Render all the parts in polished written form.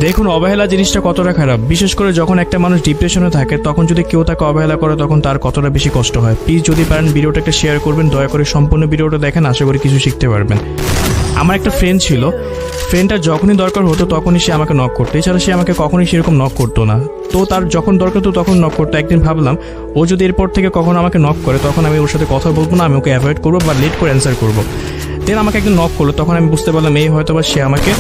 দেখুন, অবহেলা জিনিসটা কতটা খারাপ, বিশেষ করে যখন একটা মানুষ ডিপ্রেশনে থাকে তখন যদি কেউ তাকে অবহেলা করে তখন তার কতটা বেশি কষ্ট হয়। প্লিজ যদি পারেন ভিডিওটা একটা শেয়ার করবেন, দয়া করে সম্পূর্ণ ভিডিওটা দেখেন, আশা করি কিছু শিখতে পারবেন। আমার একটা ফ্রেন্ড ছিল, ফ্রেন্ডটার যখনই দরকার হতো তখনই সে আমাকে নক করতো, এছাড়া সে আমাকে কখনোই সেরকম নক করতো না। তো তার যখন দরকার হতো তখন নক করতো। একদিন ভাবলাম ও যদি এরপর থেকে কখনো আমাকে নক করে তখন আমি ওর সাথে কথা বলবো না, আমি ওকে অ্যাভয়েড করবো বা লেট করে অ্যান্সার করবো। দেন আমাকে একদিন নক করলো, তখন আমি বুঝতে পারলাম এই হয়তো বা সে আমাকে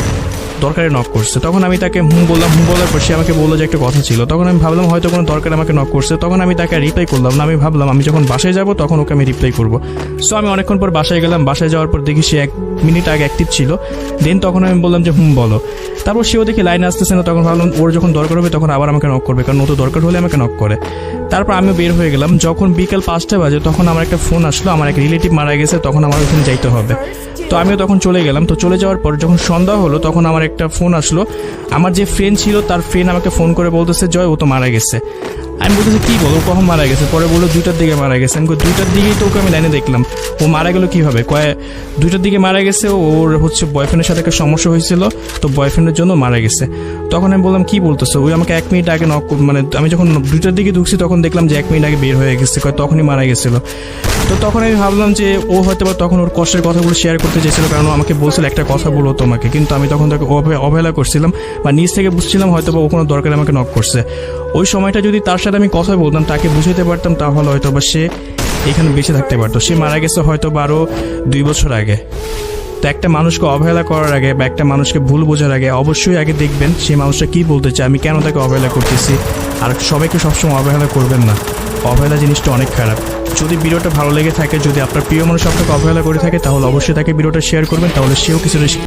দরকারে নক করছে। তখন আমি তাকে বললাম, বলার পর সে আমাকে বললো যে একটা কথা ছিল। তখন আমি ভাবলাম হয়তো কোনো দরকারে আমাকে নক করছে, তখন আমি তাকে রিপ্লাই করলাম না। আমি ভাবলাম আমি যখন বাসায় যাব তখন ওকে আমি রিপ্লাই করবো। সো আমি অনেকক্ষণ পর বাসায় গেলাম, বাসায় যাওয়ার পর দেখি সে 1 মিনিট আগে অ্যাক্টিভ ছিল। দেন তখন আমি বললাম যে বলো। তারপর সেও দেখি লাইনে আসতেছে না, তখন ভাবলাম ওর যখন দরকার হবে তখন আবার আমাকে নক করবে, কারণ ও তো দরকার হলে আমাকে নক করে। তারপর আমিও বের হয়ে গেলাম। যখন বিকেল 5টা বাজে তখন আমার একটা ফোন আসলো, আমার এক রিলেটিভ মারা গেছে, তখন আমার ওখানে যাইতে হবে। তো আমিও তখন চলে গেলাম। তো চলে যাওয়ার পর যখন সন্ধ্যা হলো তখন আমার একটা ফোন আসলো, আমার যে ফ্রেন্ড ছিল তার ফ্রেন্ড আমাকে ফোন করে বলতেছে জয় ও তো মারা গেছে। আমি বলতেছি কী বলো, কখন মারা গেছে? পরে বললো 2টার দিকে মারা গেছে। আমি 2টার দিকেই তো ওকে আমি লাইনে দেখলাম, ও মারা গেল কীভাবে? 2টার দিকে মারা গেছে, ওর বয়ফ্রেন্ডের সাথে একটা সমস্যা হয়েছিল, তো বয়ফ্রেন্ডের জন্য মারা গেছে। তখন আমি বললাম কী বলতেছো? ওই আমাকে 1 মিনিট আগে মানে আমি যখন 2টার দিকে ঢুকছি তখন দেখলাম যে 1 মিনিট আগে বের হয়ে গেছে, তখনই মারা গেছিলো। তো তখন আমি ভাবলাম যে ও হয়তো বা তখন ওর কষ্টের কথাগুলো শেয়ার করতে চেয়েছিল, কারণ আমাকে বলছিল একটা কথা বলো তোমাকে, কিন্তু আমি তখন তাকে অবহেলা করছিলাম বা নিজ থেকে বুঝছিলাম হয়তো বা ও কোনো দরকারে আমাকে নক করছে। ওই সময়টা যদি তার সাথে আমি কথা বলতাম, তাকে বুঝাতে পারতাম, তাহলে হয়তো বা সে এখানে বেঁচে থাকতে পারতো। সে মারা গেছে হয়তো বা আরও 2 বছর আগে। তো একটা মানুষকে অবহেলা করার আগে বা একটা মানুষকে ভুল বোঝার আগে অবশ্যই আগে দেখবেন সেই মানুষটা কী বলতে চায়, আমি কেন তাকে অবহেলা করতেছি। আর সবাইকে সবসময় অবহেলা করবেন না, অবহেলা জিনিসটা অনেক খারাপ। যদি ভিডিওটা ভালো লেগে থাকে, যদি আপনার প্রিয় মানুষ আপনাকে অবহেলা করে থাকে, তাহলে অবশ্যই তাকে ভিডিওটা শেয়ার করবেন, তাহলে সেও কিছুটা